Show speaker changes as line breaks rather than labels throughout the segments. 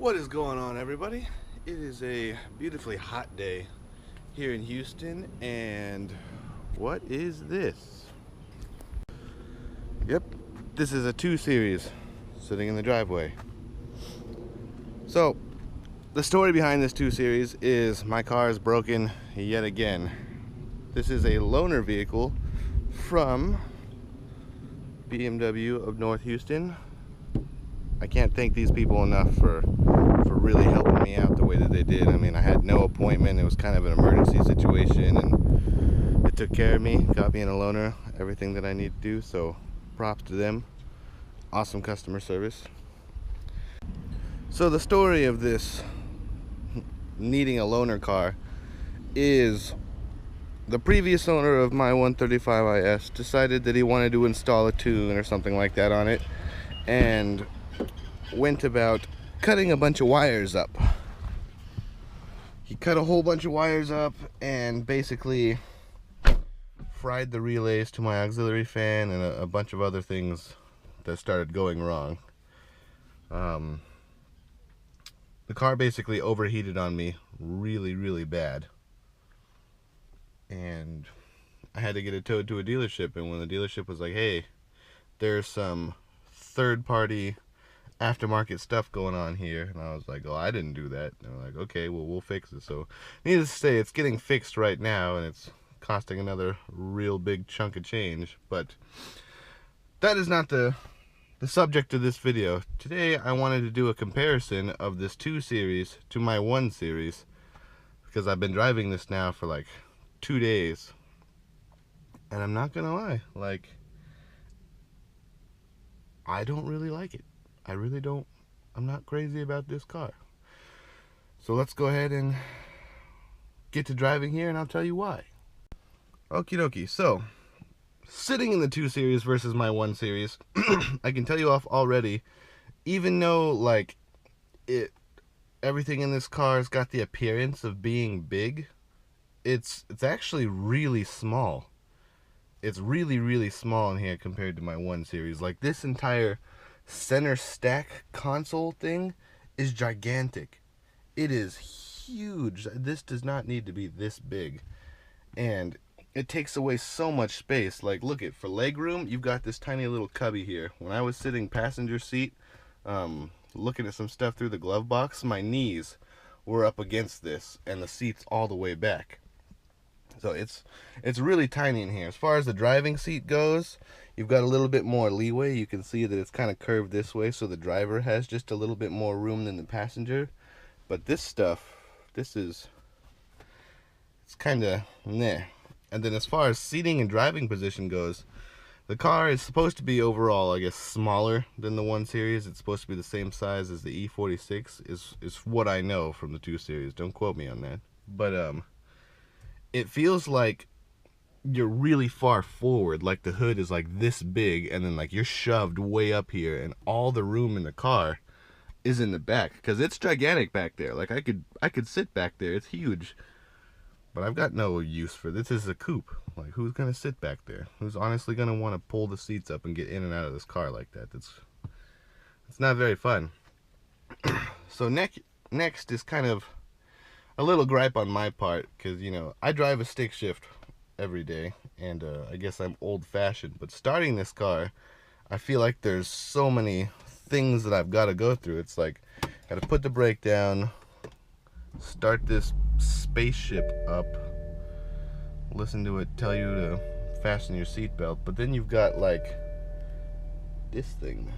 What is going on, everybody? It is a beautifully hot day here in Houston, and what is this? Yep, this is a 2 Series sitting in the driveway. So, the story behind this 2 Series is my car is broken yet again. This is a loaner vehicle from BMW of North Houston. I can't thank these people enough for really helping me out the way that they did. I mean, I had no appointment. It was kind of an emergency situation, and it took care of me, got me in a loaner, everything that I need to do. So props to them. Awesome customer service. So the story of this needing a loaner car is the previous owner of my 135 IS decided that he wanted to install a tune or something like that on it, and went about cutting a bunch of wires up. He cut a whole bunch of wires up and basically fried the relays to my auxiliary fan and a bunch of other things that started going wrong. The car basically overheated on me really bad, and I had to get it towed to a dealership. And when the dealership was like, hey, there's some third-party aftermarket stuff going on here, and I was like, oh, I didn't do that. And they're like, okay, well, we'll fix it. So needless to say, it's getting fixed right now, and it's costing another real big chunk of change. But that is not the subject of this video. Today I wanted to do a comparison of this 2 Series to my 1 Series, because I've been driving this now for like 2 days, and I'm not gonna lie, like, I don't really like it. I really don't. I'm not crazy about this car. So let's go ahead and get to driving here, and I'll tell you why. Okie dokie. So, sitting in the 2 Series versus my 1 Series, I can tell you off already, even though like everything in this car has got the appearance of being big, it's actually really small. It's really small in here compared to my 1 Series. Like, this entire center stack console thing is gigantic. It is huge. This does not need to be this big, and it takes away so much space. Like, look at, for leg room, you've got this tiny little cubby here. When I was sitting passenger seat, looking at some stuff through the glove box, my knees were up against this, and the seat's all the way back. So it's really tiny in here. As far as the driving seat goes, you've got a little bit more leeway. You can see that it's kind of curved this way, so the driver has just a little bit more room than the passenger. But this stuff, it's kind of meh. And then as far as seating and driving position goes, the car is supposed to be overall, I guess, smaller than the 1 Series. It's supposed to be the same size as the E46, is what I know from the 2 Series. Don't quote me on that. But it feels like you're really far forward, like the hood is like this big, and then like you're shoved way up here, and all the room in the car is in the back, because it's gigantic back there. Like, I could sit back there. It's huge, but I've got no use for this. This is a coupe. Like, who's gonna sit back there? Who's honestly gonna want to pull the seats up and get in and out of this car like that? It's not very fun. So next is kind of a little gripe on my part, because, you know, I drive a stick shift every day, and I guess I'm old-fashioned, but starting this car, I feel like there's so many things that I've got to go through. It's like, got to put the brake down, start this spaceship up, listen to it tell you to fasten your seatbelt, but then you've got like this thing,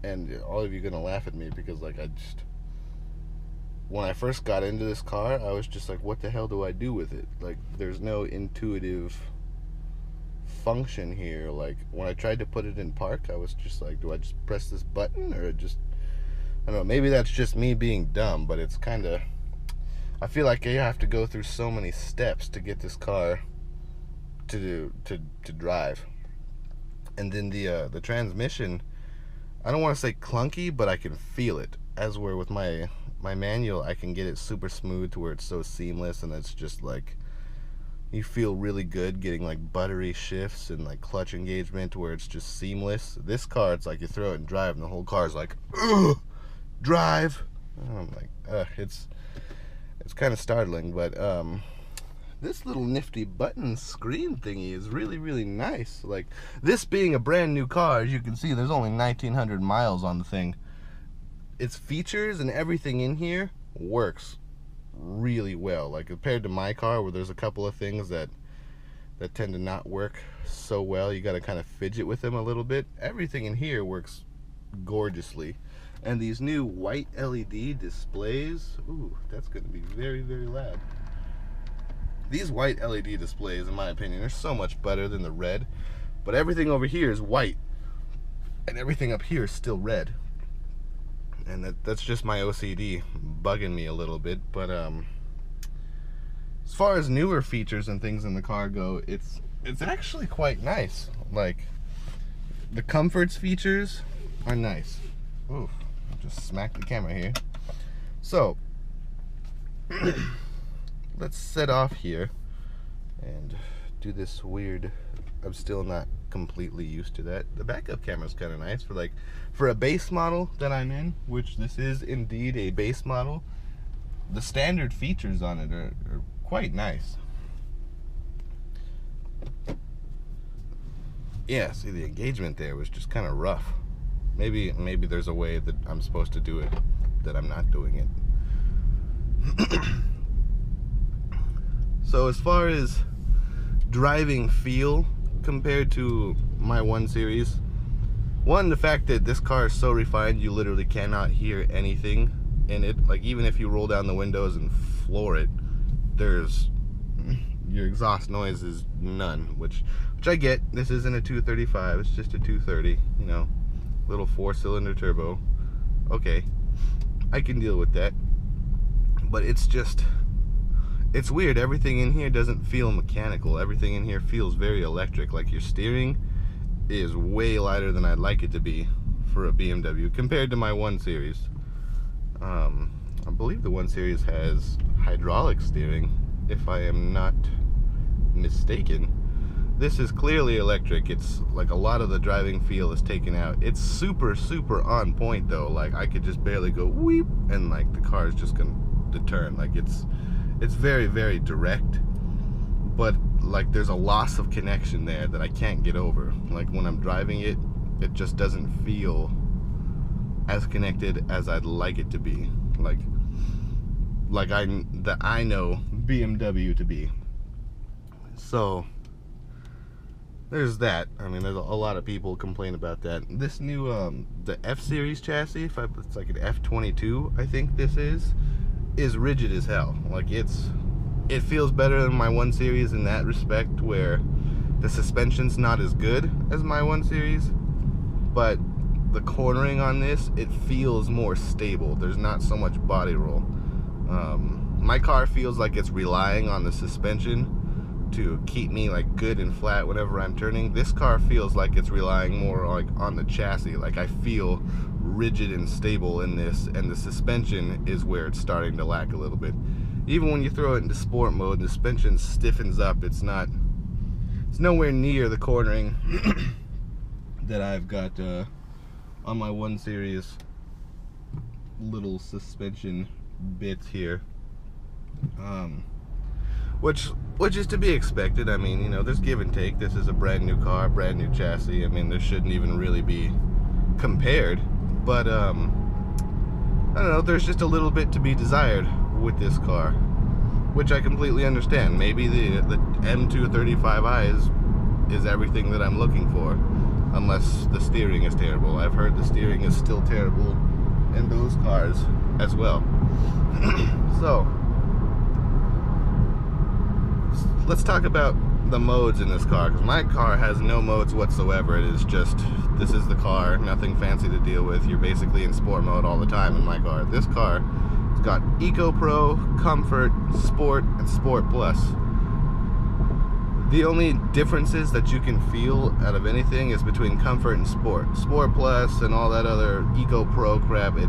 and all of you are gonna laugh at me, because like, when I first got into this car, I was just like, what the hell do I do with it? Like, there's no intuitive function here. Like, when I tried to put it in park, I was just like, do I just press this button, or just, I don't know, maybe that's just me being dumb, but it's kind of, I feel like you have to go through so many steps to get this car to drive. And then the transmission, I don't want to say clunky, but I can feel it. As where with my manual, I can get it super smooth to where it's so seamless, and it's just like, you feel really good getting like buttery shifts and like clutch engagement where it's just seamless. This car, it's like you throw it and drive, and the whole car is like, ugh, drive. I'm like, it's kind of startling, but this little nifty button screen thingy is really, really nice. Like, this being a brand new car, as you can see, there's only 1,900 miles on the thing. Its features and everything in here works really well. Like, compared to my car, where there's a couple of things that tend to not work so well, you got to kind of fidget with them a little bit. Everything in here works gorgeously. And these new white LED displays, ooh, that's going to be very, very loud. These white LED displays, in my opinion, are so much better than the red. But everything over here is white, and everything up here is still red. And that's just my OCD bugging me a little bit. But as far as newer features and things in the car go, it's actually quite nice. Like, the comforts features are nice. Ooh, I just smacked the camera here. So let's set off here and do this weird, I'm still not completely used to that. The backup camera is kind of nice for a base model that I'm in, which this is indeed a base model. The standard features on it are quite nice. Yeah, see, the engagement there was just kind of rough. Maybe there's a way that I'm supposed to do it that I'm not doing it. So as far as driving feel compared to my 1 Series, the fact that this car is so refined you literally cannot hear anything in it. Like, even if you roll down the windows and floor it, your exhaust noise is none, which I get. This isn't a 235, it's just a 230, you know, little 4-cylinder turbo. Okay, I can deal with that. But it's weird. Everything in here doesn't feel mechanical. Everything in here feels very electric. Like, your steering is way lighter than I'd like it to be for a BMW compared to my 1 Series. I believe the 1 Series has hydraulic steering, if I am not mistaken. This is clearly electric. It's like a lot of the driving feel is taken out. It's super, super on point though. Like, I could just barely go weep and like the car is just going to turn. Like, it's very, very direct, but like there's a loss of connection there that I can't get over. Like, when I'm driving it, it just doesn't feel as connected as I'd like it to be. Like I know BMW to be. So there's that. I mean, there's a lot of people complain about that. This new the F Series chassis, it's like an F22, I think this is rigid as hell. Like, it feels better than my 1 Series in that respect, where the suspension's not as good as my 1 Series, but the cornering on this, it feels more stable. There's not so much body roll. My car feels like it's relying on the suspension to keep me like good and flat whenever I'm turning. This car feels like it's relying more like on the chassis. Like, I feel rigid and stable in this, and the suspension is where it's starting to lack a little bit. Even when you throw it into sport mode, the suspension stiffens up. It's nowhere near the cornering that I've got on my 1 Series little suspension bits here, which is to be expected. I mean, you know, there's give and take. This is a brand new car, brand new chassis. I mean, there shouldn't even really be compared, but I don't know, there's just a little bit to be desired with this car, which I completely understand. Maybe the M235i is everything that I'm looking for, unless the steering is terrible. I've heard the steering is still terrible in those cars as well. So let's talk about the modes in this car, because my car has no modes whatsoever. It is just, this is the car, nothing fancy to deal with. You're basically in sport mode all the time in my car. This car, it's got Eco Pro, Comfort, Sport, and Sport Plus. The only differences that you can feel out of anything is between Comfort and Sport. Sport Plus and all that other Eco Pro crap, it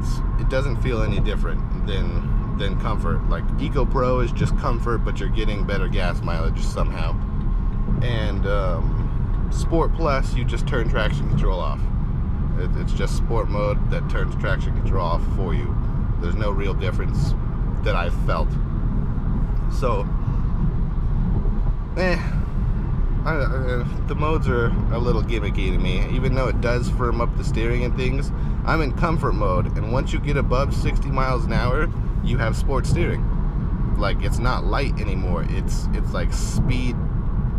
doesn't feel any different than Comfort. Like, Eco Pro is just comfort, but you're getting better gas mileage somehow. And Sport Plus, you just turn traction control off. It's just sport mode that turns traction control off for you. There's no real difference that I've felt. So, the modes are a little gimmicky to me. Even though it does firm up the steering and things, I'm in comfort mode, and once you get above 60 miles an hour, you have sport steering. Like, it's not light anymore. It's like speed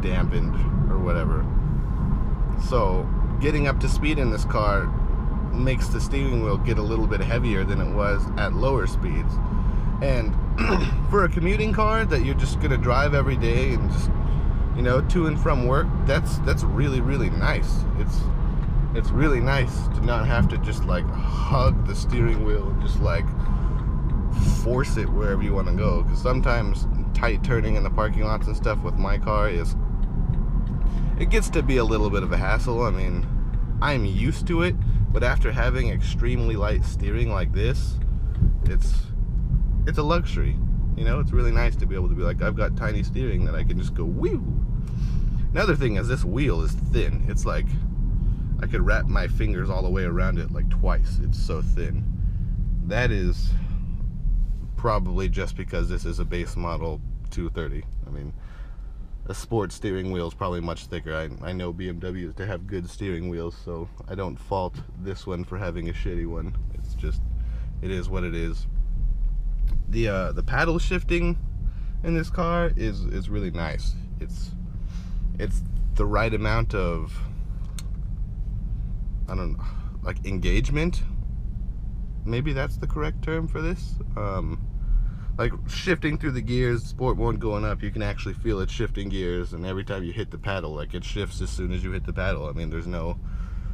dampened or whatever. So getting up to speed in this car makes the steering wheel get a little bit heavier than it was at lower speeds. And for a commuting car that you're just gonna drive every day and just, you know, to and from work, that's really, really nice. It's really nice to not have to just like hug the steering wheel and just like force it wherever you want to go. Because sometimes tight turning in the parking lots and stuff with my car it gets to be a little bit of a hassle. I mean, I'm used to it, but after having extremely light steering like this, it's a luxury. You know, it's really nice to be able to be like, I've got tiny steering that I can just go whew. Another thing is this wheel is thin. It's like I could wrap my fingers all the way around it like twice. It's so thin. That is probably just because this is a base model 230. I mean, a sport steering wheel is probably much thicker. I know BMWs to have good steering wheels, so I don't fault this one for having a shitty one. It's just, it is what it is. The paddle shifting in this car is really nice. It's the right amount of, I don't know, like engagement. Maybe that's the correct term for this. Like shifting through the gears, sport mode going up, you can actually feel it shifting gears, and every time you hit the pedal, like it shifts as soon as you hit the pedal. I mean, there's no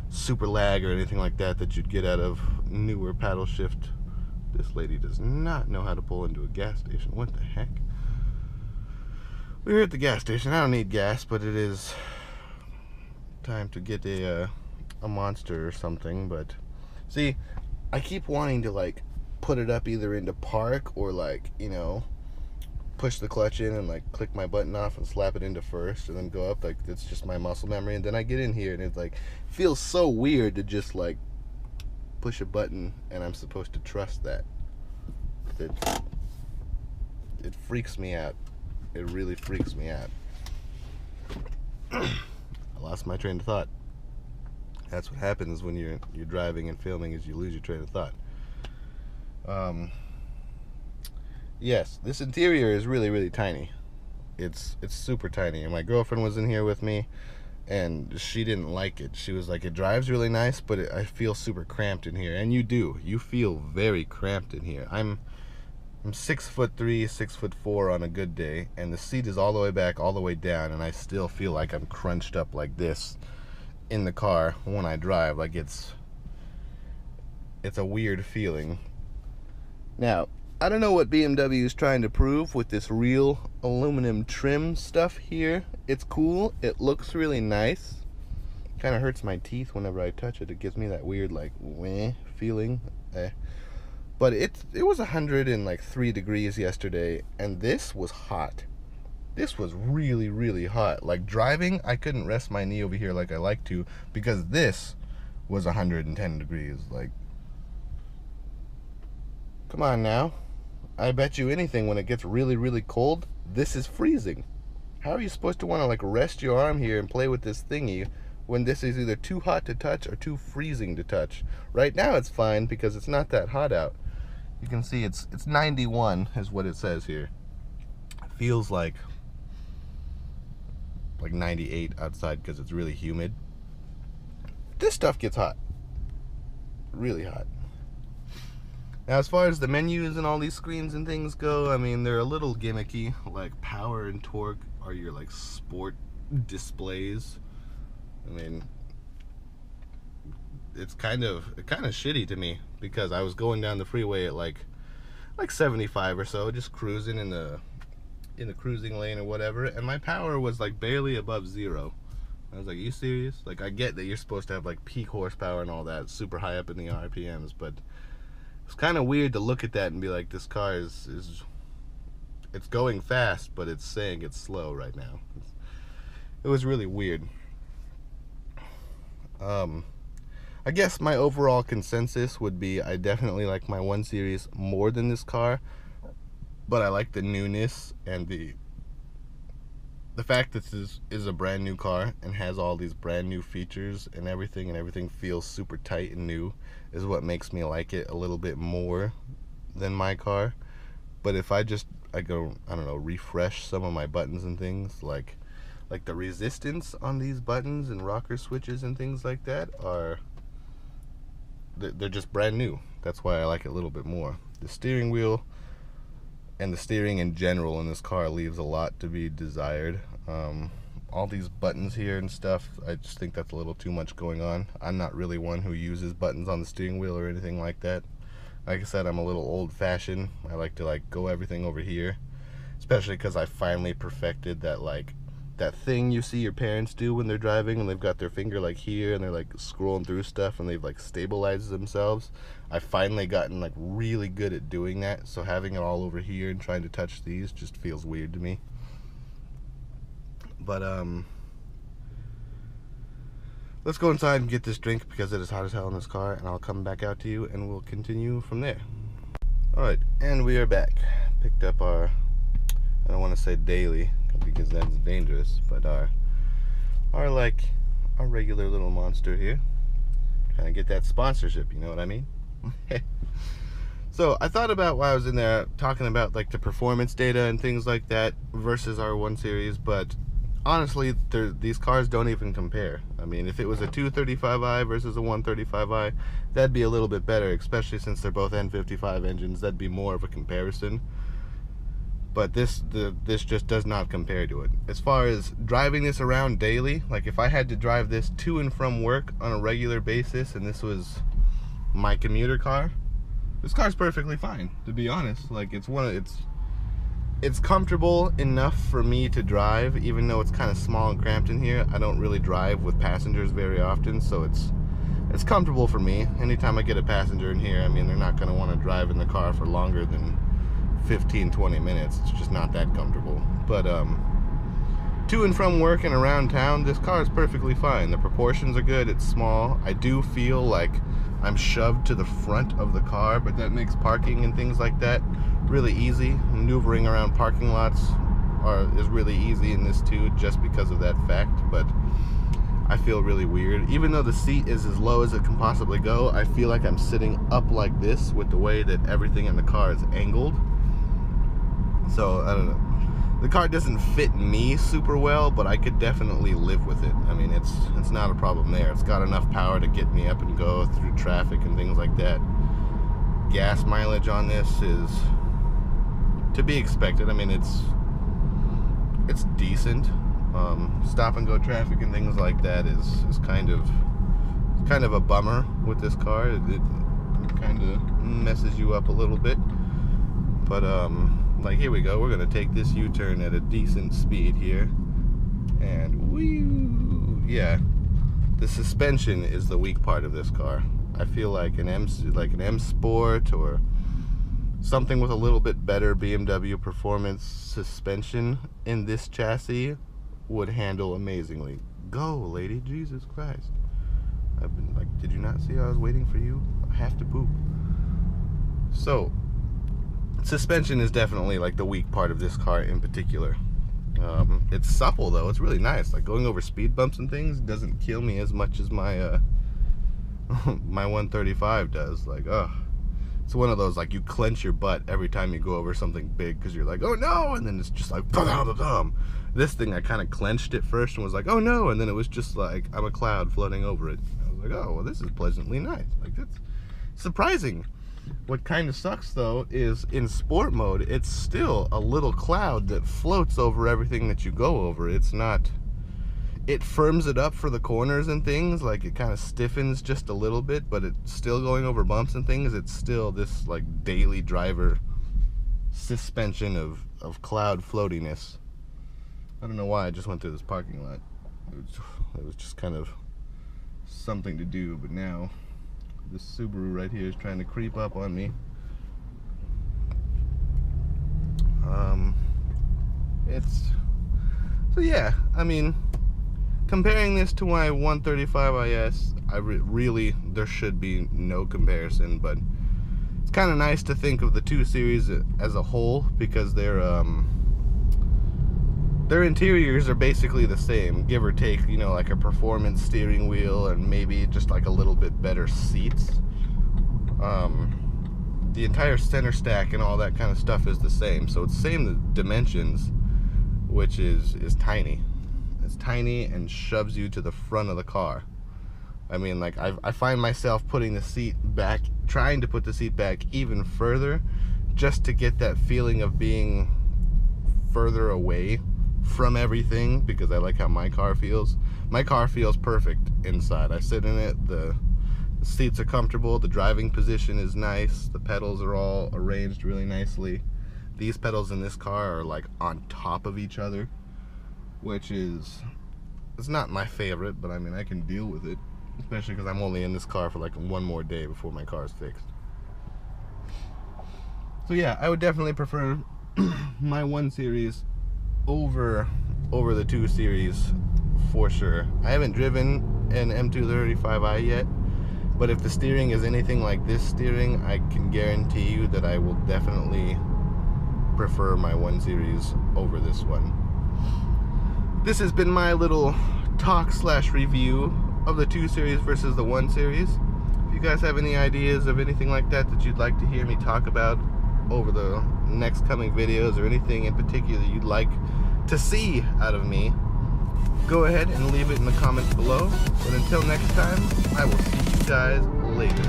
super lag or anything like that you'd get out of newer paddle shift. This lady does not know how to pull into a gas station. What the heck? We're at the gas station. I don't need gas, but it is time to get a Monster or something. But see, I keep wanting to like put it up either into park or like, you know, push the clutch in and like click my button off and slap it into first and then go up. Like, it's just my muscle memory. And then I get in here and it's like feels so weird to just like push a button and I'm supposed to trust that. It freaks me out. It really freaks me out. I lost my train of thought. That's what happens when you're driving and filming, is you lose your train of thought. Yes, this interior is really, really tiny. It's super tiny, and my girlfriend was in here with me and she didn't like it. She was like, it drives really nice, but I feel super cramped in here. And you feel very cramped in here. I'm 6'3", 6'4" on a good day, and the seat is all the way back, all the way down, and I still feel like I'm crunched up like this in the car when I drive. Like, it's a weird feeling. Now, I don't know what BMW is trying to prove with this real aluminum trim stuff here. It's cool. It looks really nice. Kind of hurts my teeth whenever I touch it. It gives me that weird like weh feeling. But it was 103 degrees yesterday, and this was hot. This was really, really hot. Like, driving, I couldn't rest my knee over here like I like to, because this was 110 degrees. Like, come on now. I bet you anything, when it gets really, really cold, this is freezing. How are you supposed to want to like rest your arm here and play with this thingy when this is either too hot to touch or too freezing to touch? Right now it's fine because it's not that hot out. You can see it's 91 is what it says here. It feels like 98 outside because it's really humid. This stuff gets hot. Really hot. Now, as far as the menus and all these screens and things go, I mean, they're a little gimmicky. Like, power and torque are your like sport displays. I mean, it's kind of shitty to me, because I was going down the freeway at like 75 or so, just cruising in the cruising lane or whatever, and my power was like barely above 0. I was like, are you serious? Like, I get that you're supposed to have like peak horsepower and all that, super high up in the RPMs, but it's kind of weird to look at that and be like, this car is it's going fast, but it's saying it's slow right now. It was really weird. I I guess my overall consensus would be I definitely like my 1 Series more than this car, but I like the newness and the fact that this is a brand new car and has all these brand new features and everything feels super tight and new is what makes me like it a little bit more than my car. But if I go, I don't know, refresh some of my buttons and things, like the resistance on these buttons and rocker switches and things like that they're just brand new. That's why I like it a little bit more. The steering wheel and the steering in general in this car leaves a lot to be desired. All these buttons here and stuff, I just think that's a little too much going on. I'm not really one who uses buttons on the steering wheel or anything like that. Like I said, I'm a little old-fashioned. I like to go everything over here, especially because I finally perfected that thing you see your parents do when they're driving and they've got their finger here and they're scrolling through stuff and they've stabilized themselves. I've finally gotten really good at doing that, so having it all over here and trying to touch these just feels weird to me. But let's go inside and get this drink because it is hot as hell in this car, and I'll come back out to you and we'll continue from there. Alright, and we are back. Picked up our, I don't want to say daily because that's dangerous, but our regular little monster here. Trying to get that sponsorship, you know what I mean? So I thought about while I was in there talking about the performance data and things like that versus our 1 Series, but honestly these cars don't even compare. I mean, if it was a 235i versus a 135i, that'd be a little bit better, especially since they're both N55 engines. That'd be more of a comparison. But this just does not compare to it. As far as driving this around daily, if I had to drive this to and from work on a regular basis and this was my commuter car, this car's perfectly fine, to be honest. It's comfortable enough for me to drive, even though it's kind of small and cramped in here. I don't really drive with passengers very often, so it's comfortable for me. Anytime I get a passenger in here, I mean, they're not going to want to drive in the car for longer than 15-20 minutes. It's just not that comfortable. But to and from work and around town, this car is perfectly fine. The proportions are good. It's small. I do feel like I'm shoved to the front of the car, but that makes parking and things like that really easy. Maneuvering around parking lots is really easy in this too, just because of that fact. But I feel really weird. Even though the seat is as low as it can possibly go, I feel like I'm sitting up like this with the way that everything in the car is angled. So, I don't know. The car doesn't fit me super well, but I could definitely live with it. I mean, it's not a problem there. It's got enough power to get me up and go through traffic and things like that. Gas mileage on this is to be expected. I mean, it's decent. Stop and go traffic and things like that is kind of a bummer with this car. It kind of messes you up a little bit. But here we go. We're gonna take this U-turn at a decent speed here, and whoo, yeah. The suspension is the weak part of this car. I feel like an M Sport or something with a little bit better BMW performance suspension in this chassis would handle amazingly. Go, lady, Jesus Christ! I've been did you not see I was waiting for you? I have to poop. So, suspension is definitely the weak part of this car in particular. It's supple though. It's really nice. Going over speed bumps and things doesn't kill me as much as my my 135 does. It's one of those you clench your butt every time you go over something big because you're like, oh no, and then it's just this thing I kind of clenched it first and was like, oh no, and then it was just I'm a cloud floating over it. I was like, oh well, this is pleasantly nice. That's surprising. What kind of sucks though is in sport mode, it's still a little cloud that floats over everything that you go over. It's not, it firms it up for the corners and things, it kind of stiffens just a little bit, but it's still going over bumps and things. It's still this daily driver suspension of cloud floatiness. I don't know why I just went through this parking lot. It was just kind of something to do, but now this Subaru right here is trying to creep up on me. So yeah, I mean, comparing this to my 135 IS, really, there should be no comparison, but it's kind of nice to think of the 2 Series as a whole, because their interiors are basically the same, give or take, you know, like a performance steering wheel and maybe just like a little bit better seats. The entire center stack and all that kind of stuff is the same, so it's same dimensions, which is tiny. It's tiny and shoves you to the front of the car. I mean, like, I find myself putting the seat back, trying to put the seat back even further, just to get that feeling of being further away from everything, because I like how my car feels. My car feels perfect inside. I sit in it, the seats are comfortable, the driving position is nice, the pedals are all arranged really nicely. These pedals in this car are like on top of each other, which is, it's not my favorite, but I mean, I can deal with it, especially because I'm only in this car for like 1 more day before my car is fixed. So yeah, I would definitely prefer my 1 Series over the 2 Series for sure. I haven't driven an M235i yet, but if the steering is anything like this steering, I can guarantee you that I will definitely prefer my 1 Series over this one. This has been my little talk/review of the 2 Series versus the 1 Series. If you guys have any ideas of anything like that you'd like to hear me talk about over the next coming videos, or anything in particular you'd like to see out of me, go ahead and leave it in the comments below. But until next time, I will see you guys later.